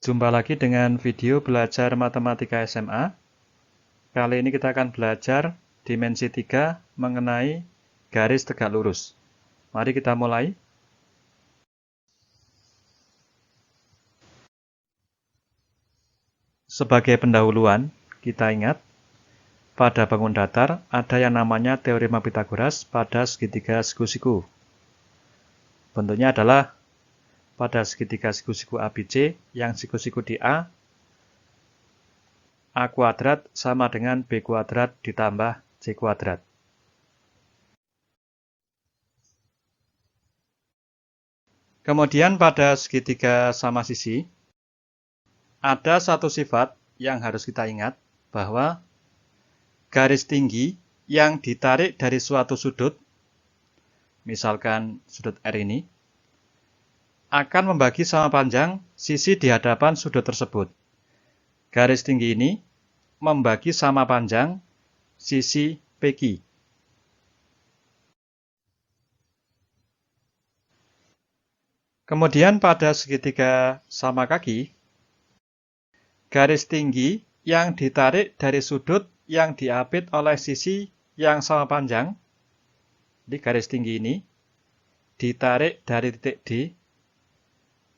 Jumpa lagi dengan video belajar matematika SMA. Kali ini kita akan belajar dimensi 3 mengenai garis tegak lurus. Mari kita mulai. Sebagai pendahuluan, kita ingat pada bangun datar ada yang namanya teorema Pythagoras pada segitiga siku-siku. Bentuknya adalah pada segitiga siku-siku ABC yang siku-siku di A kuadrat sama dengan B kuadrat ditambah C kuadrat. Kemudian pada segitiga sama sisi, ada satu sifat yang harus kita ingat, bahwa garis tinggi yang ditarik dari suatu sudut, misalkan sudut R ini, akan membagi sama panjang sisi di hadapan sudut tersebut. Garis tinggi ini membagi sama panjang sisi PQ. Kemudian pada segitiga sama kaki, garis tinggi yang ditarik dari sudut yang diapit oleh sisi yang sama panjang, di garis tinggi ini ditarik dari titik D,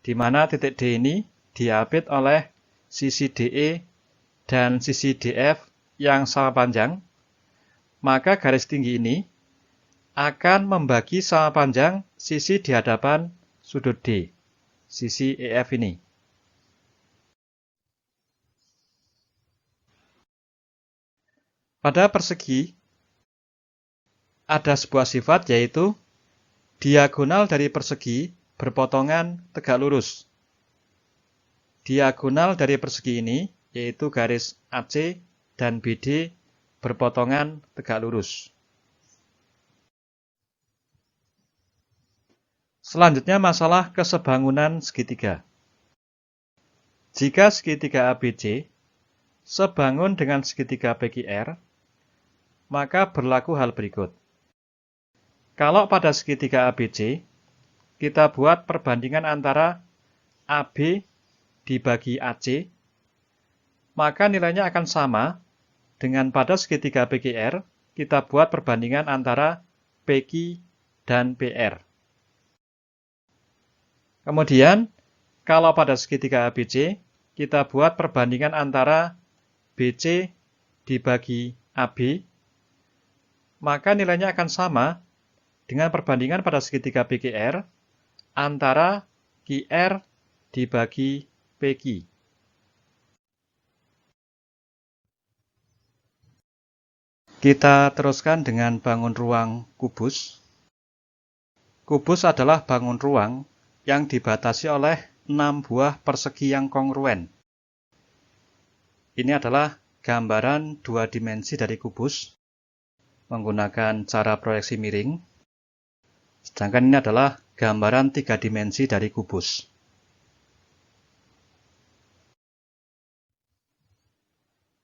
di mana titik D ini diapit oleh sisi DE dan sisi DF yang sama panjang, maka garis tinggi ini akan membagi sama panjang sisi di hadapan sudut D, sisi EF ini. Pada persegi, ada sebuah sifat yaitu diagonal dari persegi berpotongan tegak lurus. Diagonal dari persegi ini, yaitu garis AC dan BD berpotongan tegak lurus. Selanjutnya masalah kesebangunan segitiga. Jika segitiga ABC sebangun dengan segitiga PQR, maka berlaku hal berikut. Kalau pada segitiga ABC, kita buat perbandingan antara AB dibagi AC, maka nilainya akan sama dengan pada segitiga PQR, kita buat perbandingan antara PQ dan PR. Kemudian, kalau pada segitiga ABC, kita buat perbandingan antara BC dibagi AB, maka nilainya akan sama dengan perbandingan pada segitiga PQR antara QR dibagi PQ. Kita teruskan dengan bangun ruang kubus. Kubus adalah bangun ruang yang dibatasi oleh 6 buah persegi yang kongruen. Ini adalah gambaran 2 dimensi dari kubus menggunakan cara proyeksi miring. Sedangkan ini adalah gambaran 3 dimensi dari kubus.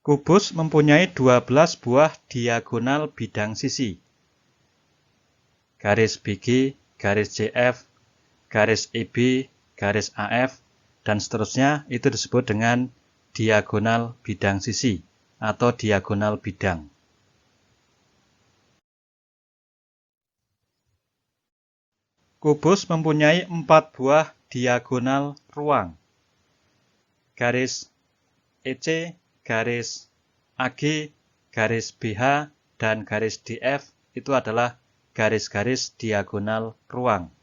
Kubus mempunyai 12 buah diagonal bidang sisi. Garis BG, garis CF, garis EB, garis AF, dan seterusnya itu disebut dengan diagonal bidang sisi atau diagonal bidang. Kubus mempunyai 4 buah diagonal ruang. Garis EC, garis AG, garis BH, dan garis DF itu adalah garis-garis diagonal ruang.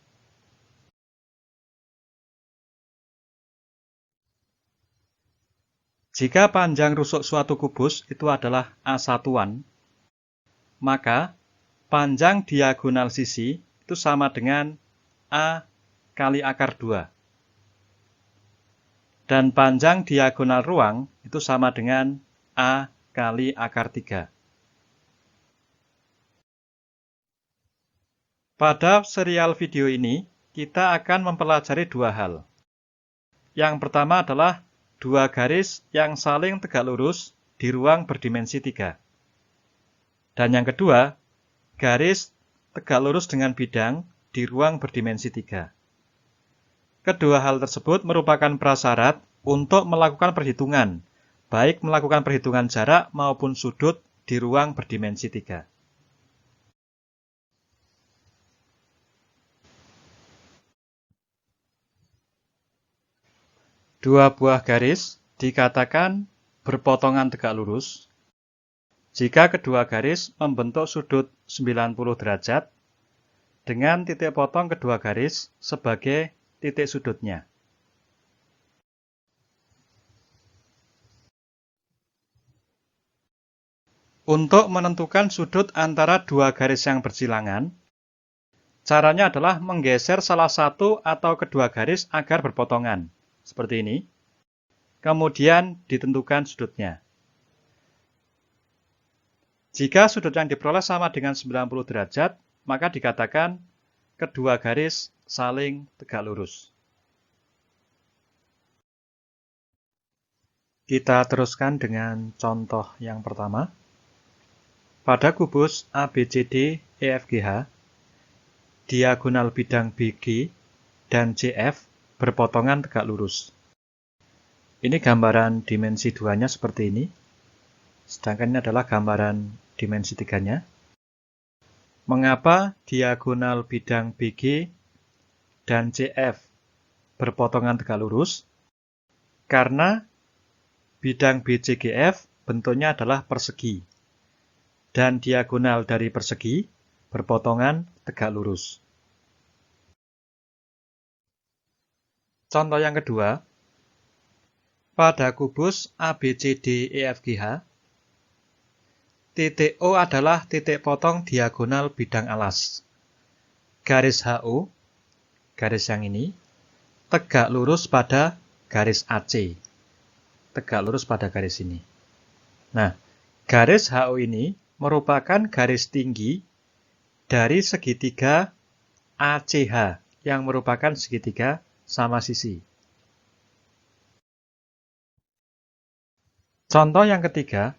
Jika panjang rusuk suatu kubus itu adalah A1-an, maka panjang diagonal sisi itu sama dengan A kali akar 2. Dan panjang diagonal ruang itu sama dengan A kali akar 3. Pada serial video ini, kita akan mempelajari 2 hal. Yang pertama adalah 2 garis yang saling tegak lurus di ruang berdimensi 3. Dan yang kedua, garis tegak lurus dengan bidang di ruang berdimensi 3. Kedua hal tersebut merupakan prasyarat untuk melakukan perhitungan, baik melakukan perhitungan jarak maupun sudut di ruang berdimensi 3. Dua buah garis dikatakan berpotongan tegak lurus jika kedua garis membentuk sudut 90 derajat dengan titik potong kedua garis sebagai titik sudutnya. Untuk menentukan sudut antara dua garis yang bersilangan, caranya adalah menggeser salah satu atau kedua garis agar berpotongan, seperti ini. Kemudian ditentukan sudutnya. Jika sudut yang diperoleh sama dengan 90 derajat, maka dikatakan kedua garis saling tegak lurus. Kita teruskan dengan contoh yang pertama. Pada kubus ABCD EFGH, diagonal bidang BG dan CF berpotongan tegak lurus. Ini gambaran dimensi 2-nya seperti ini. Sedangkan ini adalah gambaran dimensi 3-nya. Mengapa diagonal bidang BG dan CF berpotongan tegak lurus? Karena bidang BCGF bentuknya adalah persegi. Dan diagonal dari persegi berpotongan tegak lurus. Contoh yang kedua. Pada kubus ABCD EFGH, titik O adalah titik potong diagonal bidang alas. Garis HO, garis yang ini, tegak lurus pada garis AC. Tegak lurus pada garis ini. Nah, garis HO ini merupakan garis tinggi dari segitiga ACH yang merupakan segitiga sama sisi. Contoh yang ketiga,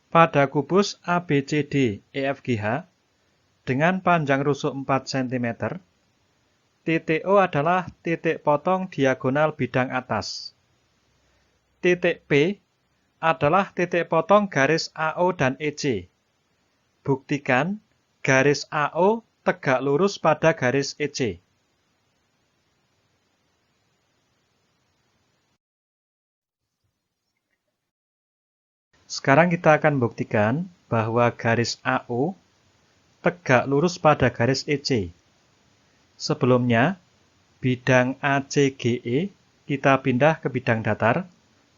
pada kubus ABCD EFGH dengan panjang rusuk 4 cm, titik O adalah titik potong diagonal bidang atas. Titik P adalah titik potong garis AO dan EC. Buktikan garis AO tegak lurus pada garis EC. Sekarang kita akan buktikan bahwa garis AO tegak lurus pada garis EC. Sebelumnya, bidang ACGE kita pindah ke bidang datar,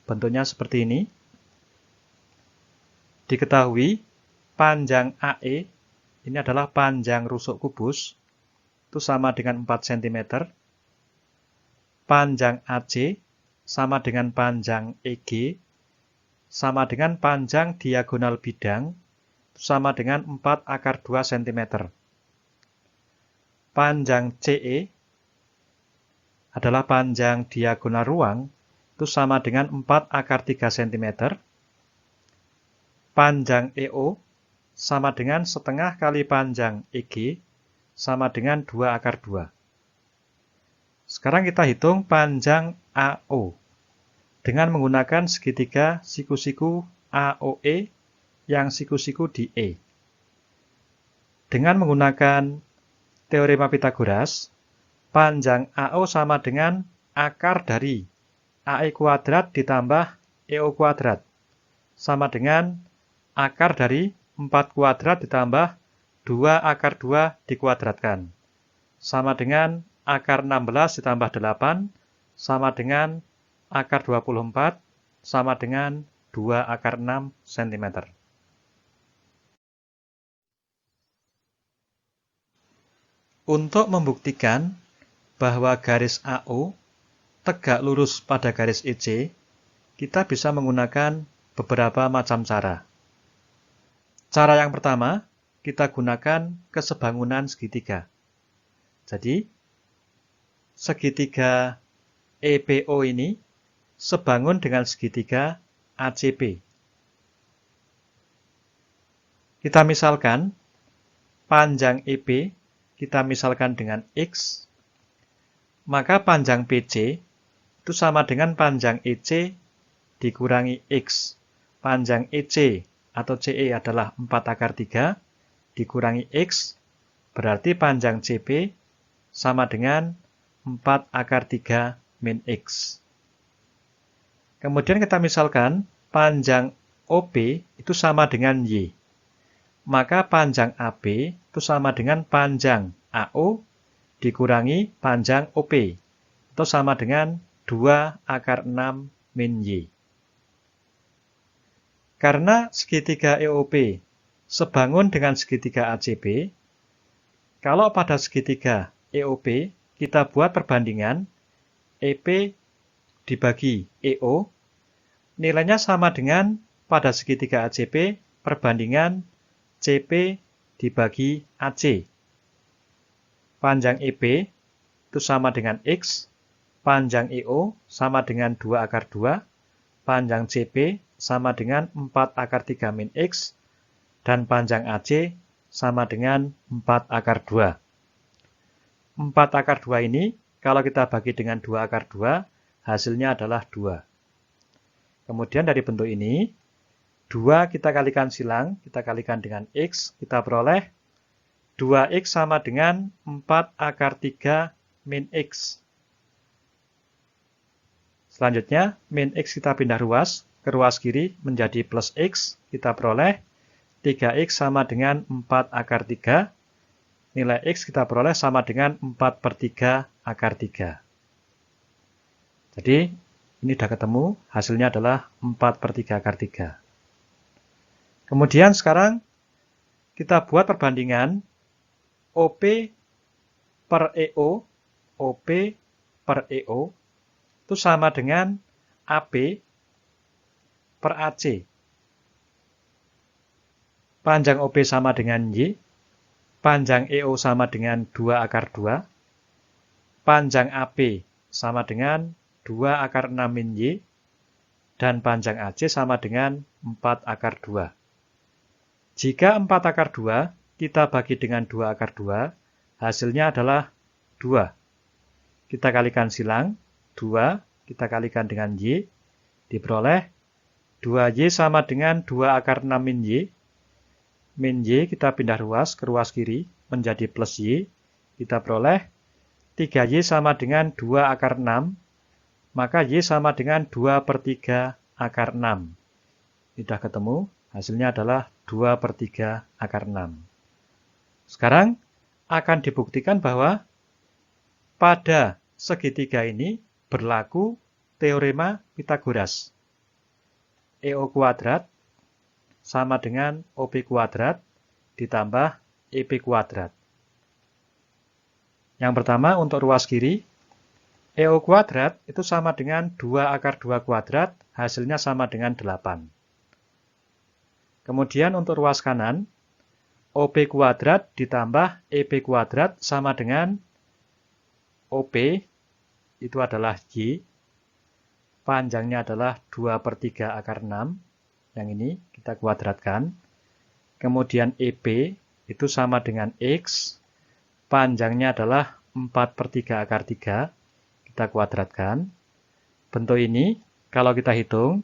bentuknya seperti ini. Diketahui, panjang AE, ini adalah panjang rusuk kubus, itu sama dengan 4 cm. Panjang AC sama dengan panjang EG, sama dengan panjang diagonal bidang, sama dengan 4/2 cm. Panjang CE adalah panjang diagonal ruang, itu sama dengan 4/3 cm. Panjang EO sama dengan setengah kali panjang EG, sama dengan 2/2. Sekarang kita hitung panjang AO. Dengan menggunakan segitiga siku-siku AOE yang siku-siku di E. Dengan menggunakan teorema Pythagoras, panjang AO sama dengan akar dari AE kuadrat ditambah EO kuadrat. Sama dengan akar dari 4 kuadrat ditambah 2/2 dikuadratkan. Sama dengan akar 16 ditambah 8, sama dengan akar 24 sama dengan 2/6 cm. Untuk membuktikan bahwa garis AO tegak lurus pada garis EC, kita bisa menggunakan beberapa macam cara. Cara yang pertama, kita gunakan kesebangunan segitiga. Jadi, segitiga EPO ini sebangun dengan segitiga ACP. Kita misalkan panjang EP kita misalkan dengan X, maka panjang PC itu sama dengan panjang EC dikurangi X. Panjang EC atau CE adalah 4 akar 3 dikurangi X, berarti panjang CP sama dengan 4 akar 3 min X. Kemudian kita misalkan panjang OP itu sama dengan Y. Maka panjang AP itu sama dengan panjang AO dikurangi panjang OP. Itu sama dengan 2 akar 6 min Y. Karena segitiga EOP sebangun dengan segitiga ACP, kalau pada segitiga EOP kita buat perbandingan EP dibagi EO, nilainya sama dengan pada segitiga ACP perbandingan CP dibagi AC. Panjang EP itu sama dengan X, panjang EO sama dengan 2 akar 2, panjang CP sama dengan 4 akar 3 min X, dan panjang AC sama dengan 4 akar 2. 4 akar 2 ini, kalau kita bagi dengan 2 akar 2, hasilnya adalah 2. Kemudian dari bentuk ini, 2 kita kalikan silang, kita kalikan dengan X, kita peroleh 2X sama dengan 4 akar 3 min X. Selanjutnya, min X kita pindah ruas, ke ruas kiri menjadi plus X, kita peroleh 3X sama dengan 4 akar 3. Nilai X kita peroleh sama dengan 4 per 3 akar 3. Jadi, ini sudah ketemu, hasilnya adalah 4 per 3 akar 3. Kemudian sekarang, kita buat perbandingan OP per EO, OP per EO, itu sama dengan AP per AC. Panjang OP sama dengan Y, panjang EO sama dengan 2 akar 2, panjang AP sama dengan 2 akar 6 min Y, dan panjang AC sama dengan 4 akar 2. Jika 4 akar 2 kita bagi dengan 2 akar 2, hasilnya adalah 2. Kita kalikan silang, 2 kita kalikan dengan Y, diperoleh 2Y sama dengan 2 akar 6 min Y. Min Y kita pindah ruas ke ruas kiri menjadi plus Y. Kita peroleh 3Y sama dengan 2 akar 6. Maka Y sama dengan 2 per 3 akar 6. Sudah ketemu, hasilnya adalah 2 per 3 akar 6. Sekarang akan dibuktikan bahwa pada segitiga ini berlaku teorema Pitagoras. EO kuadrat sama dengan OP kuadrat ditambah EP kuadrat. Yang pertama untuk ruas kiri, EO kuadrat itu sama dengan 2 akar 2 kuadrat, hasilnya sama dengan 8. Kemudian untuk ruas kanan, OP kuadrat ditambah EP kuadrat sama dengan OP, itu adalah Y, panjangnya adalah 2 per 3 akar 6, yang ini kita kuadratkan. Kemudian EP itu sama dengan X, panjangnya adalah 4 per 3 akar 3, kita kuadratkan. Bentuk ini, kalau kita hitung,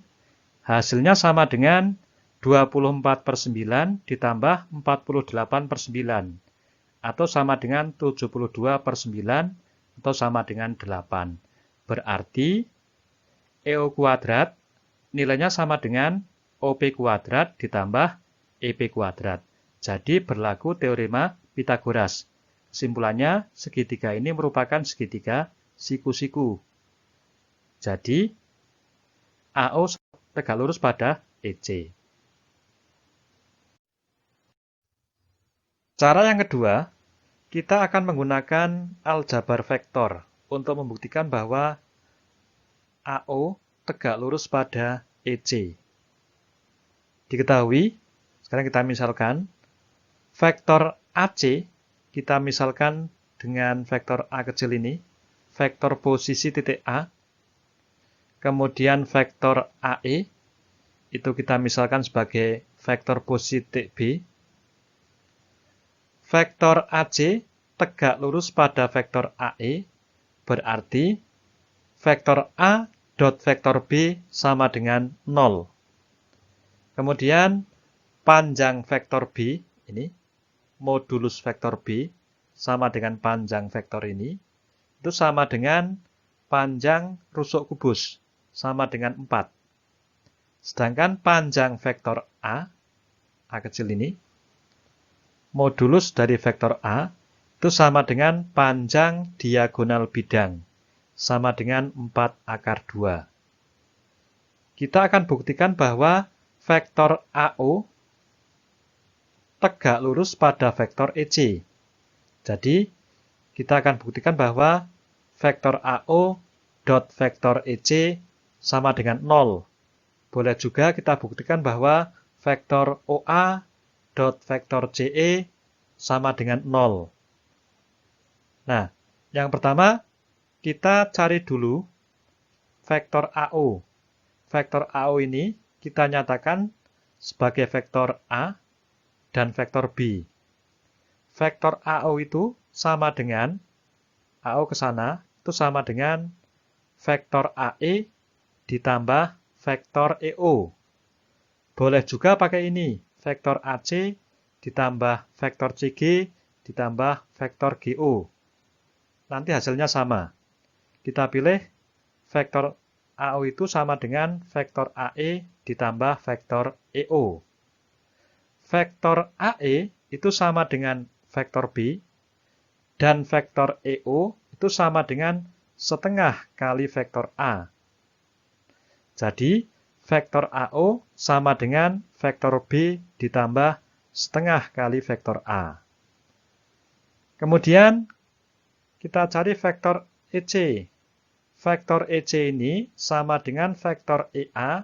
hasilnya sama dengan 24 per 9 ditambah 48 per 9, atau sama dengan 72 per 9, atau sama dengan 8. Berarti EO kuadrat nilainya sama dengan OP kuadrat ditambah EP kuadrat. Jadi berlaku teorema Pitagoras. Kesimpulannya, segitiga ini merupakan segitiga siku-siku. Jadi, AO tegak lurus pada EC. Cara yang kedua, kita akan menggunakan aljabar vektor untuk membuktikan bahwa AO tegak lurus pada EC. Diketahui, sekarang kita misalkan, vektor AC, kita misalkan dengan vektor A kecil ini, vektor posisi titik A, kemudian vektor AE, itu kita misalkan sebagai vektor posisi titik B. Vektor AC tegak lurus pada vektor AE, berarti vektor A dot vektor B sama dengan 0. Kemudian panjang vektor B, ini modulus vektor B sama dengan panjang vektor ini, itu sama dengan panjang rusuk kubus, sama dengan 4. Sedangkan panjang vektor A kecil ini, modulus dari vektor A, itu sama dengan panjang diagonal bidang, sama dengan 4 akar 2. Kita akan buktikan bahwa vektor AO tegak lurus pada vektor EC. Jadi, kita akan buktikan bahwa vektor AO dot vektor EC sama dengan 0. Boleh juga kita buktikan bahwa vektor OA dot vektor CE sama dengan 0. Nah, yang pertama, kita cari dulu vektor AO. Vektor AO ini kita nyatakan sebagai vektor A dan vektor B. Vektor AO itu sama dengan, AO ke sana, itu sama dengan vektor AE ditambah vektor EO. Boleh juga pakai ini, vektor AC ditambah vektor CG ditambah vektor GO. Nanti hasilnya sama. Kita pilih vektor AO itu sama dengan vektor AE ditambah vektor EO. Vektor AE itu sama dengan vektor B, dan vektor EO itu sama dengan setengah kali vektor A. Jadi, vektor AO sama dengan vektor B ditambah setengah kali vektor A. Kemudian, kita cari vektor EC. Vektor EC ini sama dengan vektor EA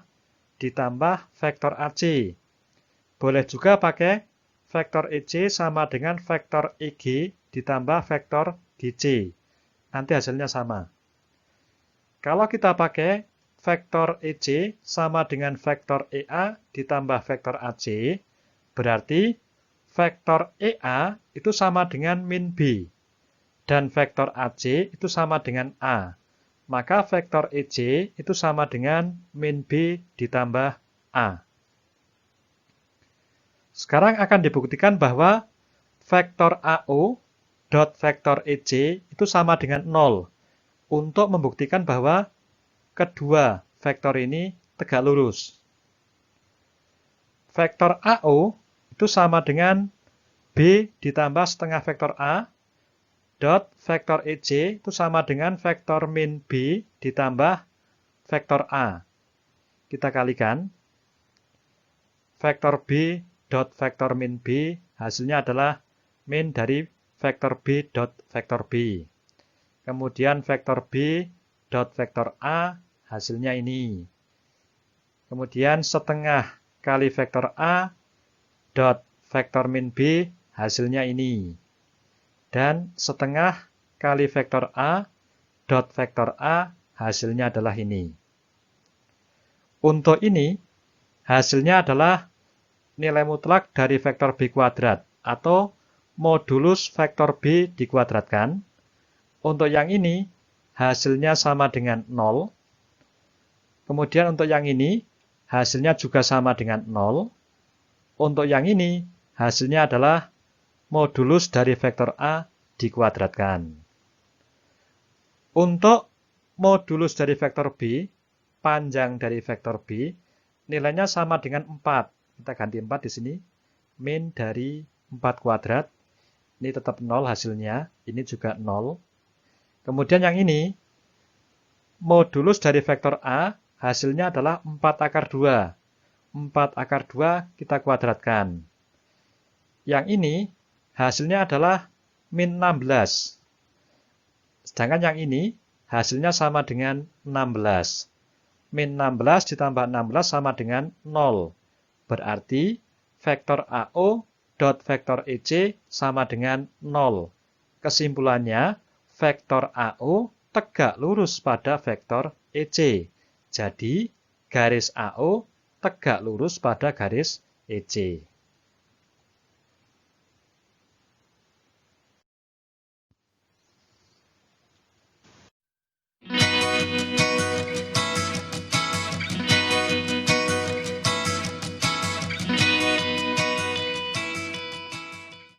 ditambah vektor AC. Boleh juga pakai vektor EC sama dengan vektor EG ditambah vektor GC. Nanti hasilnya sama. Kalau kita pakai vektor EC sama dengan vektor EA ditambah vektor AC, berarti vektor EA itu sama dengan min B. Dan vektor AC itu sama dengan A. Maka vektor EC itu sama dengan min B ditambah A. Sekarang akan dibuktikan bahwa vektor AO dot vektor EC itu sama dengan 0. Untuk membuktikan bahwa kedua vektor ini tegak lurus. Vektor AO itu sama dengan B ditambah setengah vektor A, dot vektor EC itu sama dengan vektor min B ditambah vektor A. Kita kalikan. Vektor B dot vektor min B hasilnya adalah min dari vektor B dot vektor B. Kemudian vektor B dot vektor A hasilnya ini. Kemudian setengah kali vektor A dot vektor min B hasilnya ini. Dan setengah kali vektor A dot vektor A hasilnya adalah ini. Untuk ini, hasilnya adalah nilai mutlak dari vektor B kuadrat atau modulus vektor B dikuadratkan. Untuk yang ini, hasilnya sama dengan 0. Kemudian untuk yang ini, hasilnya juga sama dengan 0. Untuk yang ini, hasilnya adalah modulus dari vektor A dikuadratkan. Untuk modulus dari vektor B, panjang dari vektor B, nilainya sama dengan 4. Kita ganti 4 di sini. Min dari 4 kuadrat. Ini tetap 0 hasilnya. Ini juga 0. Kemudian yang ini, modulus dari vektor A, hasilnya adalah 4 akar 2. 4 akar 2 kita kuadratkan. Yang ini, hasilnya adalah min 16. Sedangkan yang ini, hasilnya sama dengan 16. Min 16 ditambah 16 sama dengan 0. Berarti, vektor AO dot vektor EC sama dengan 0. Kesimpulannya, vektor AO tegak lurus pada vektor EC. Jadi, garis AO tegak lurus pada garis EC.